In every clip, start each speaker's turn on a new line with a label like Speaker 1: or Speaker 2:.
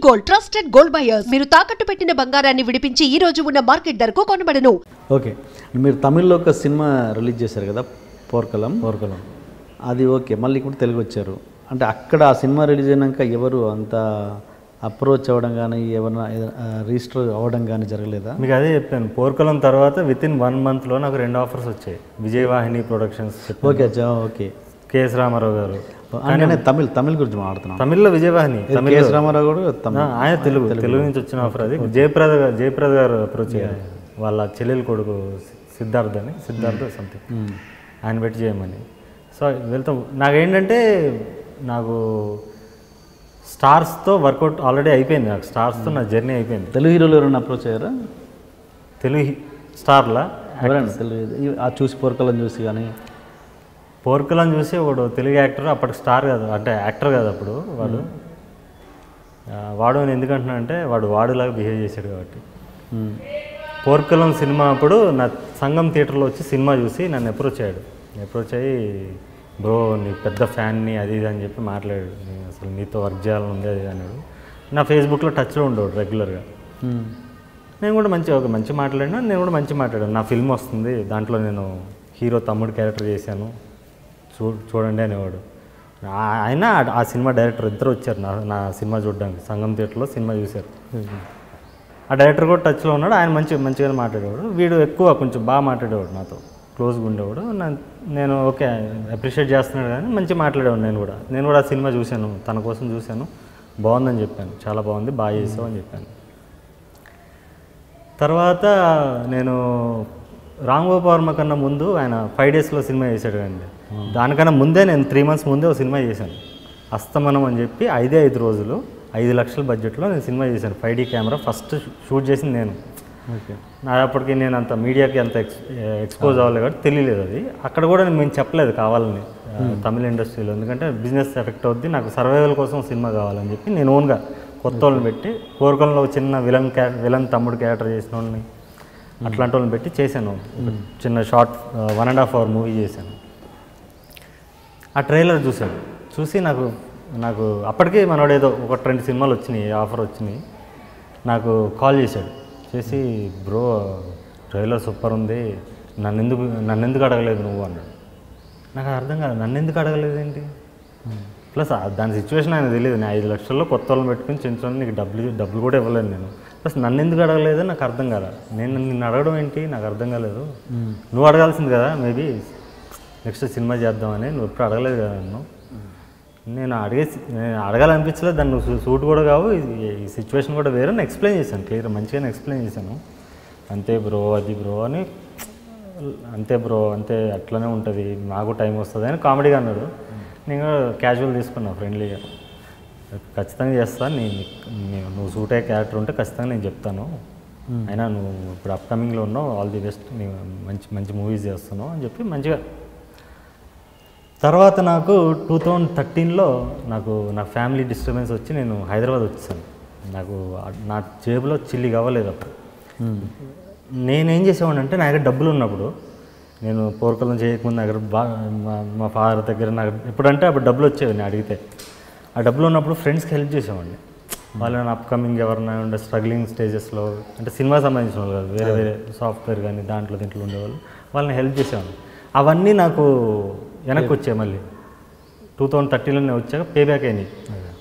Speaker 1: Gold trusted gold buyers. మీరు తాకట్టు పెట్టిన బంగారాన్ని విడిపించి ఈ రోజు ఉన్న మార్కెట్ ధరకు కొనబడను.
Speaker 2: ఓకే, మీరు తమిళ్లో ఒక సినిమా రిలీజ్ చేశారు కదా, పోర్కలం. అది ఓకే, మళ్ళీ ఇప్పుడు తెలుగు వచ్చారు అంటే అక్కడ ఆ సినిమా రిలీజ్ అయినాక ఎవరు అంత అప్రోచ్ అవ్వడం కానీ ఎవరైనా రిజిస్టర్ అవ్వడం కానీ జరగలేదా?
Speaker 3: మీకు అదే చెప్పాను, పోర్కలం తర్వాత వితిన్ 1 monthలో నాకు 2 ఆఫర్స్ వచ్చాయి. Vijayavahini productions.
Speaker 2: Okay okay.
Speaker 3: K S Ramarao garu.
Speaker 2: అంటే తమిళ్ గురించి మాట్లాడుతున్నాం.
Speaker 3: తమిళ్లో విజయవాహిని.
Speaker 2: కేఎస్ రామారావు కూడా
Speaker 3: ఆయన తెలుగు నుంచి వచ్చిన ఆఫర్. అది జయప్రద గారు అప్రోచ్ అయ్యారు. వాళ్ళ చెల్లెలు కొడుకు సిద్ధార్థ సంథింగ్, ఆయన పెట్టి చేయమని. సో వెళ్తాం. నాకేంటంటే నాకు స్టార్స్తో వర్కౌట్ ఆల్రెడీ అయిపోయింది. నాకు స్టార్స్తో నా జర్నీ అయిపోయింది.
Speaker 2: తెలుగు హీరోలు ఎవరైనా అప్రోచ్ అయ్యారా?
Speaker 3: తెలుగు స్టార్లా
Speaker 2: ఎవరైనా తెలుగు చూసి పోర్కలం చూసి కానీ?
Speaker 3: పోర్కలం చూసి వాడు తెలుగు యాక్టర్, అప్పటికి స్టార్ కాదు, అంటే యాక్టర్ కాదు అప్పుడు వాడు అని ఎందుకంటున్నా అంటే వాడులాగా బిహేవ్ చేశాడు కాబట్టి. పోర్కలం సినిమా అప్పుడు నా సంగం థియేటర్లో వచ్చి సినిమా చూసి నన్ను అప్రోచ్ అయ్యి బ్రో నీ పెద్ద ఫ్యాన్ని అది ఇది అని చెప్పి మాట్లాడాడు. నేను అసలు నీతో వర్క్ చేయాలని ఉంది అది అన్నాడు. నా ఫేస్బుక్లో టచ్లో ఉండేవాడు రెగ్యులర్గా. నేను కూడా మంచి మాట్లాడినా, నేను కూడా మంచి మాట్లాడాను. నా ఫిల్మ్ వస్తుంది, దాంట్లో నేను హీరో తమ్ముడు క్యారెక్టర్ చేశాను, చూడండి అనేవాడు. ఆయన ఆ సినిమా డైరెక్టర్ ఇద్దరు వచ్చారు నా సినిమా చూడడానికి. సంగం థియేటర్లో సినిమా చూశారు. ఆ డైరెక్టర్ కూడా టచ్లో ఉన్నాడు. ఆయన మంచిగానే మాట్లాడేవాడు. వీడు ఎక్కువ కొంచెం బాగా మాట్లాడేవాడు, నాతో క్లోజ్గా ఉండేవాడు. నేను ఓకే అప్రిషియేట్ చేస్తున్నాడు కానీ మంచిగా మాట్లాడేవాడు. నేను కూడా ఆ సినిమా చూశాను, తన కోసం చూశాను, బాగుందని చెప్పాను. చాలా బాగుంది, బాగా చేసావు అని చెప్పాను. తర్వాత నేను రామ్ గోపాల్ వర్మ కన్నా ముందు ఆయన 5 daysలో సినిమా చేశాడు కదండి. దానికన్నా ముందే నేను 3 months ముందే ఒక సినిమా చేశాను, అస్తమనం అని చెప్పి. 5 రోజులు 5 లక్షల బడ్జెట్లో నేను సినిమా చేశాను. 5D కెమెరా ఫస్ట్ షూట్ చేసింది నేను. ఓకే, అప్పటికి నేను అంత మీడియాకి అంత ఎక్స్పోజ్ అవ్వలేదు కాబట్టి తెలియలేదు అది. అక్కడ కూడా మేము చెప్పలేదు కావాలని తమిళ ఇండస్ట్రీలో, ఎందుకంటే బిజినెస్ ఎఫెక్ట్ అవుద్ది, నాకు సర్వైవల్ కోసం సినిమా కావాలని చెప్పి నేను ఓన్గా కొత్త వాళ్ళని పెట్టి పోర్కలంలో చిన్న విలన్ తమ్ముడు క్యారెక్టర్ చేసిన వాళ్ళని అట్లాంటి వాళ్ళని పెట్టి చేశాను. చిన్న షార్ట్ 1.5 hour మూవీ చేశాను. ఆ ట్రైలర్ చూసి నాకు అప్పటికే మనోడు ఏదో 1-2 సినిమాలు వచ్చినాయి, ఆఫర్ వచ్చినాయి. నాకు కాల్ చేసి బ్రో ట్రైలర్ సూపర్ ఉంది, నన్ను ఎందుకు అడగలేదు నువ్వు అన్నాడు. నాకు అర్థం కాదు, నన్ను ఎందుకు అడగలేదు ఏంటి. ప్లస్ దాని సిచ్యువేషన్ ఆయన తెలియదు. నేను 5 లక్షల్లో కొత్త వాళ్ళని పెట్టుకుని చిన్న నీకు డబ్బులు కూడా ఇవ్వలేదు నేను. ప్లస్ నన్ను ఎందుకు అడగలేదు నాకు అర్థం కాదు. నిన్ను అడగడం ఏంటి నాకు అర్థం కాలేదు. నువ్వు అడగాల్సింది కదా, మేబీ నెక్స్ట్ సినిమా చేద్దామని. నువ్వు ఎప్పుడు అడగలేదు కదా నన్ను. నేను అడగాలనిపించలేదు, దాన్ని నువ్వు సూట్ కూడా కావు, ఈ సిచ్యువేషన్ కూడా వేరే. నేను ఎక్స్ప్లెయిన్ చేశాను, క్లియర్ మంచిగానే ఎక్స్ప్లెయిన్ చేశాను. అంతే బ్రో, అది బ్రో అని, అంతే బ్రో, అంతే అట్లనే ఉంటుంది, నాకు టైం వస్తుంది అని కామెడీగా అన్నాడు. నేను క్యాజువల్ తీసుకున్నా ఫ్రెండ్లీగా. ఖచ్చితంగా చేస్తాను, నువ్వు సూట్ అయ్యే క్యారెక్టర్ ఉంటే ఖచ్చితంగా నేను చెప్తాను. అయినా నువ్వు ఇప్పుడు అప్కమింగ్లో ఉన్నావు, ఆల్ ది బెస్ట్, నేను మంచి మూవీస్ చేస్తున్నావు అని చెప్పి మంచిగా. తర్వాత నాకు 2013లో నా ఫ్యామిలీ డిస్టర్బెన్స్ వచ్చి నేను హైదరాబాద్ వచ్చేసాను. నా జేబులో చిల్లి కావలేదు అప్పుడు. నేనేం చేసేవాడిని అంటే, నా దగ్గర డబ్బులు ఉన్నప్పుడు, నేను పోర్కలం చేయకముందు దగ్గర మా ఫాదర్ దగ్గర నాకు ఎప్పుడంటే అప్పుడు డబ్బులు వచ్చేవి నేను అడిగితే. ఆ డబ్బులు ఉన్నప్పుడు ఫ్రెండ్స్కి హెల్ప్ చేసేవాడిని. వాళ్ళని అప్కమింగ్ ఎవరైనా ఉండే స్ట్రగ్లింగ్ స్టేజెస్లో, అంటే సినిమా సంబంధించిన వాళ్ళు కాదు, వేరే సాఫ్ట్వేర్ కానీ దీంట్లో ఉండేవాళ్ళు, వాళ్ళని హెల్ప్ చేసేవాడిని. అవన్నీ నాకు వెనక్కి వచ్చాయి. మళ్ళీ 2013లో నేను వచ్చాక పే బ్యాక్ అయినాయి.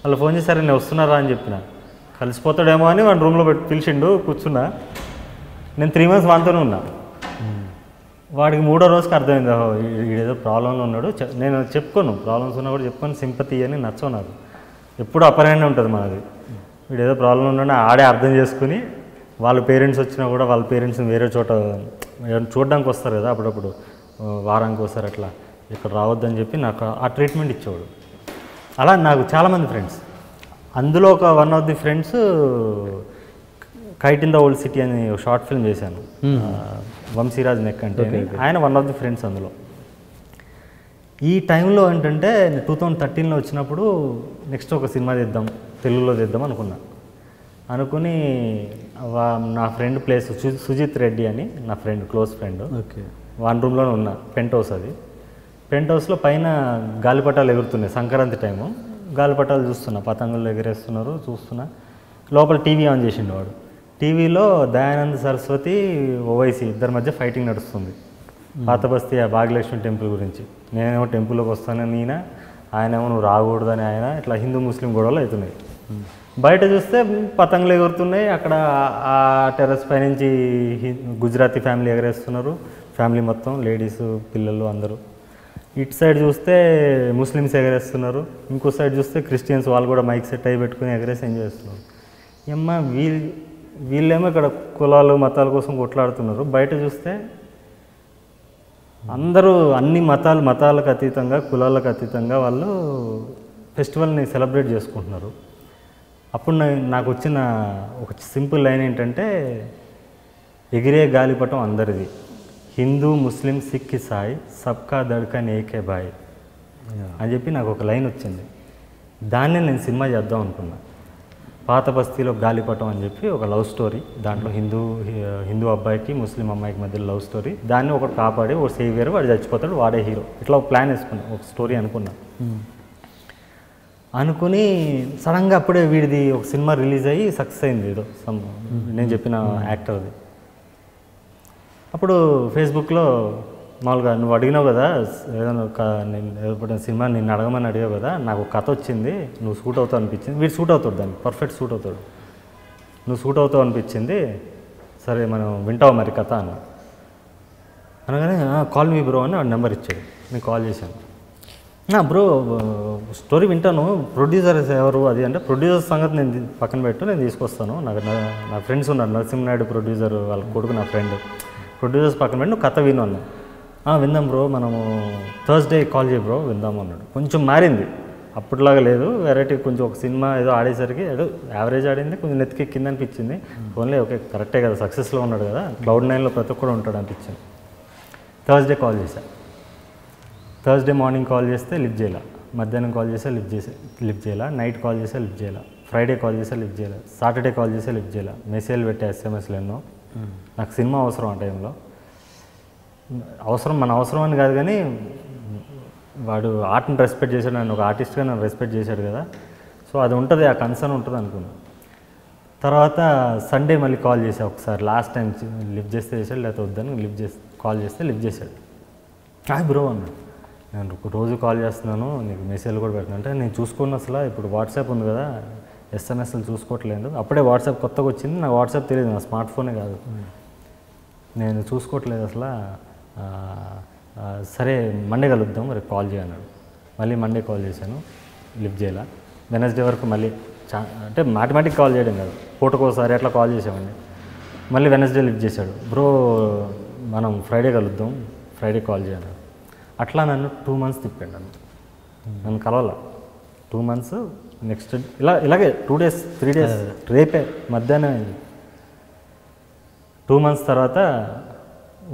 Speaker 3: వాళ్ళు ఫోన్ చేశారు, నేను వస్తున్నారా అని చెప్పిన. కలిసిపోతాడేమో అని వాడు రూమ్లో పిలిచిండు, కూర్చున్నా. నేను 3 months వానితోనే ఉన్నా. వాడికి 3వ రోజుకి అర్థమైంది, వీడేదో ప్రాబ్లంలో ఉన్నాడు. నేను చెప్పుకోను, ప్రాబ్లమ్స్ ఉన్నా కూడా చెప్పుకొని, సింపతి అని నచ్చవు నాకు. ఎప్పుడు అప్పర్ హ్యాండ్ ఉంటుంది మనది. వీడేదో ప్రాబ్లం ఉన్నాడు ఆడే అర్థం చేసుకుని, వాళ్ళ పేరెంట్స్ వచ్చినా కూడా వాళ్ళ పేరెంట్స్ని వేరే చోట చూడడానికి వస్తారు కదా అప్పుడప్పుడు, వారానికి వస్తారు అట్లా, ఇక్కడ రావద్దని చెప్పి నాకు ఆ ట్రీట్మెంట్ ఇచ్చేవాడు. అలా నాకు చాలామంది ఫ్రెండ్స్. అందులో ఒక one of the friends kite in the old city అని ఒక షార్ట్ ఫిల్మ్ చేశాను, వంశీరాజ్ నెక్ అంటే. ఆయన వన్ ఆఫ్ ది ఫ్రెండ్స్ అందులో. ఈ టైంలో ఏంటంటే 2013లో వచ్చినప్పుడు నెక్స్ట్ ఒక సినిమా తీద్దాం, తెలుగులో తీద్దాం అనుకుని నా ఫ్రెండ్ ప్లేస్ సుజిత్ రెడ్డి అని నా friend, close friend.
Speaker 2: Okay,
Speaker 3: one రూమ్లోనే ఉన్న పెంట్ హౌస్. అది పెంట్ హౌస్లో పైన గాలిపటాలు ఎగురుతున్నాయి, సంక్రాంతి టైము. గాలిపటాలు చూస్తున్నా, పతంగులు ఎగరేస్తున్నారు చూస్తున్నా. లోపల టీవీ ఆన్ చేసిండు వాడు. టీవీలో దయానంద సరస్వతి ఓవైసీ ఇద్దరి మధ్య ఫైటింగ్ నడుస్తుంది. పాత బస్తీ ఆ భాగ్యలక్ష్మి టెంపుల్ గురించి. నేనేమో టెంపుల్లోకి వస్తానని ఆయనేమో నువ్వు రాకూడదని ఆయన, ఇట్లా హిందూ ముస్లిం గొడవలు అవుతున్నాయి. బయట చూస్తే పతంగులు ఎగురుతున్నాయి. అక్కడ ఆ టెర్రస్ పై నుంచి గుజరాతీ ఫ్యామిలీ ఎగరేస్తున్నారు, ఫ్యామిలీ మొత్తం, లేడీస్ పిల్లలు అందరూ. ఇటు సైడ్ చూస్తే ముస్లిమ్స్ ఎగరేస్తున్నారు, ఇంకో సైడ్ చూస్తే క్రిస్టియన్స్ వాళ్ళు కూడా మైక్ సెట్ అయ్యి పెట్టుకుని ఎగరేసి ఎంజాయ్ చేస్తున్నారు. ఏమ్మా వీళ్ళేమో ఇక్కడ కులాలు మతాల కోసం కొట్లాడుతున్నారు. బయట చూస్తే అందరూ అన్ని మతాలకు అతీతంగా, కులాలకు అతీతంగా వాళ్ళు ఫెస్టివల్ని సెలబ్రేట్ చేసుకుంటున్నారు. అప్పుడు నాకు వచ్చిన ఒక సింపుల్ లైన్ ఏంటంటే, ఎగిరే గాలిపటం అందరిది, హిందూ ముస్లిం సిక్ ఇసాయి సబ్కా దడ్కన్ ఏకే బాయ్ అని చెప్పి నాకు ఒక లైన్ వచ్చింది. దాన్నే నేను సినిమా చేద్దాం అనుకున్నా. పాత బస్తీలో గాలిపటం అని చెప్పి ఒక లవ్ స్టోరీ. దాంట్లో హిందూ అబ్బాయికి ముస్లిం అమ్మాయికి మధ్యలో లవ్ స్టోరీ. దాన్ని ఒకటి కాపాడి ఒక సేవియర్, వాడు చచ్చిపోతాడు, వాడే హీరో. ఇట్లా ఒక ప్లాన్ వేసుకున్నా, ఒక స్టోరీ అనుకుని సడన్గా అప్పుడే వీడిది ఒక సినిమా రిలీజ్ అయ్యి సక్సెస్ అయింది, ఏదో నేను చెప్పిన యాక్టర్ది. అప్పుడు ఫేస్బుక్లో మామూలుగా నువ్వు అడిగినావు కదా, ఏదైనా సినిమా నిన్ను అడగమని అడిగావు కదా, నాకు ఒక కథ వచ్చింది, నువ్వు సూట్ అవుతావు అనిపించింది. వీడు సూట్ అవుతాడు, దానికి పర్ఫెక్ట్ సూట్ అవుతాడు, నువ్వు సూట్ అవుతావు అనిపించింది, సరే మనం వింటావు మరి కథ అన్న. అనగానే కాల్ మీ బ్రో అని వాడు నెంబర్ ఇచ్చాడు. నేను కాల్ చేశాను. బ్రో స్టోరీ వింటాను, ప్రొడ్యూసర్ ఎవరు అది అంటే, ప్రొడ్యూసర్ సంగతి నేను పక్కన పెట్టు, నేను తీసుకొస్తాను, నా ఫ్రెండ్స్ ఉన్నారు, నరసింహనాయుడు ప్రొడ్యూసర్ వాళ్ళ కొడుకు నా ఫ్రెండ్, ప్రొడ్యూసర్స్ పక్కన పెట్టి నువ్వు కథ విను అన్నా. విందాం బ్రో, మనము థర్స్డే కాల్ చేయి బ్రో విందాము అన్నాడు. కొంచెం మారింది, అప్పటిలాగా లేదు, వెరైటీ. కొంచెం ఒక సినిమా ఏదో ఆడేసరికి ఏదో యావరేజ్ ఆడింది, కొంచెం నెత్తికెక్కింది అనిపించింది. ఓన్లీ ఓకే కరెక్టే కదా, సక్సెస్లో ఉన్నాడు కదా, క్లౌడ్ 9లో ప్రతి ఒక్కడు ఉంటాడు అనిపించింది. థర్స్డే కాల్ చేశాను. థర్స్డే మార్నింగ్ కాల్ చేస్తే లిఫ్ట్ చేయాల, మధ్యాహ్నం కాల్ చేస్తే లిఫ్ట్ చేయాల, నైట్ కాల్ చేస్తే లిఫ్ట్ చేయాల, ఫ్రైడే కాల్ చేస్తే లిఫ్ట్ చేయాల, సాటర్డే కాల్ చేస్తే లిఫ్ట్ చేయాల. మెసేజ్లు పెట్టే ఎస్ఎంఎస్లు ఎన్నో. నాకు సినిమా అవసరం ఆ టైంలో. అవసరం మన అవసరం అని కాదు కానీ, వాడు ఆర్ట్ని రెస్పెక్ట్ చేశాడు, నన్ను ఒక ఆర్టిస్ట్గా నన్ను రెస్పెక్ట్ చేశాడు కదా, సో అది ఉంటుంది, ఆ కన్సర్న్ ఉంటుంది అనుకున్నా. తర్వాత సండే మళ్ళీ కాల్ చేశాను ఒకసారి, లాస్ట్ టైం లిఫ్ట్ చేస్తే చేశాడు, లేకపోతే వద్దని కాల్ చేస్తే లిఫ్ట్ చేశాడు. బ్రో అన్నాడు, నేను రోజు కాల్ చేస్తున్నాను, నీకు మెసేజ్లు కూడా పెడుతున్నా అంటే, నేను చూసుకున్న అసలు ఇప్పుడు వాట్సాప్ ఉంది కదా, ఎస్ఎంఎస్లు చూసుకోవట్లేదు. అప్పుడే వాట్సాప్ కొత్తగా వచ్చింది, నాకు వాట్సాప్ తెలియదు, నా స్మార్ట్ ఫోనే కాదు, నేను చూసుకోవట్లేదు అసలు. సరే మండే కలుద్దాం, రేపు కాల్ చేయన్నాడు. మళ్ళీ మండే కాల్ చేశాను, లిఫ్ట్ చేయాల. వెనస్డే వరకు మళ్ళీ అంటే మాటిమాటిక్ కాల్ చేయడం కాదు, పూటకోసారి అట్లా కాల్ చేసామండి. మళ్ళీ వెనస్డే లిఫ్ట్ చేశాడు. బ్రో మనం ఫ్రైడే కలుద్దాం, ఫ్రైడే కాల్ చేయన్నాడు. అట్లా నన్ను 2 months తిప్పాడు, నన్ను కలవాల 2 months. నెక్స్ట్ ఇలాగే 2 days 3 days, రేపే మధ్యాహ్నం అయింది. 2 months తర్వాత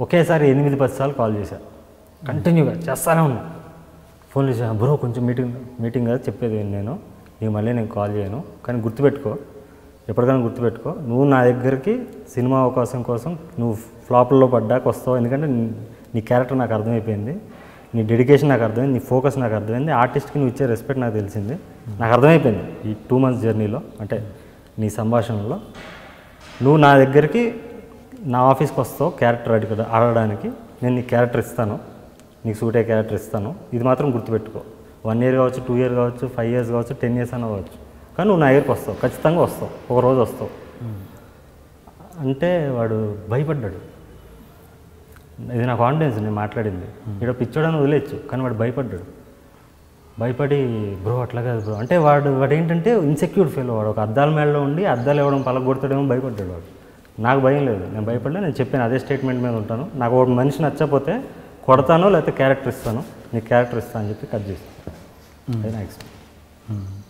Speaker 3: ఒకేసారి 8-10 సార్లు కాల్ చేశాను, కంటిన్యూగా చేస్తానే ఉన్నా. ఫోన్ చేశాను, బ్రో కొంచెం మీటింగ్ కదా చెప్పేది నేను, నీకు మళ్ళీ నేను కాల్ చేయను, కానీ గుర్తుపెట్టుకో, ఎప్పటికైనా గుర్తుపెట్టుకో, నువ్వు నా దగ్గరికి సినిమా అవకాశం కోసం నువ్వు ఫ్లాప్లో పడ్డాక వస్తావు, ఎందుకంటే నీ క్యారెక్టర్ నాకు అర్థమైపోయింది, నీ డెడికేషన్ నాకు అర్థమైంది, నీ ఫోకస్ నాకు అర్థమైంది, ఆర్టిస్ట్కి నువ్వు ఇచ్చే రెస్పెక్ట్ నాకు తెలిసింది, నాకు అర్థమైపోయింది ఈ 2 months జర్నీలో, అంటే నీ సంభాషణలో. నువ్వు నా దగ్గరికి నా ఆఫీస్కి వస్తావు క్యారెక్టర్ ఆడడానికి, నేను నీ క్యారెక్టర్ ఇస్తాను, నీకు సూట్ అయ్యే క్యారెక్టర్ ఇస్తాను, ఇది మాత్రం గుర్తుపెట్టుకో. 1 year కావచ్చు, 2 years కావచ్చు, 5 years కావచ్చు, 10 years అన్న కావచ్చు, కానీ నువ్వు నా దగ్గరికి వస్తావు, ఖచ్చితంగా వస్తావు, ఒక రోజు వస్తావు అంటే వాడు భయపడ్డాడు. ఇది నా కాన్ఫిడెన్స్, నేను మాట్లాడింది. ఇక్కడ పిచ్చోడని వదిలేచ్చు, కానీ వాడు భయపడ్డాడు. భయపడి బ్రో అట్లా కాదు బ్రో అంటే, వాడు ఏంటంటే ఇన్సెక్యూర్ ఫీల్. వాడు ఒక అద్దాల మేడలో ఉండి అద్దాలు ఇవ్వడం పలగొడతాడేమో భయపడ్డాడు వాడు. నాకు భయం లేదు, నేను భయపడ్డా, నేను చెప్పాను అదే స్టేట్మెంట్ మీద ఉంటాను. నాకు ఒక మనిషి నచ్చకపోతే కొడతాను, లేకపోతే క్యారెక్టర్ ఇస్తాను, నీకు క్యారెక్టర్ ఇస్తాను అని చెప్పి కట్ చేస్తాను. అది నా ఎక్స్పీరియన్స్.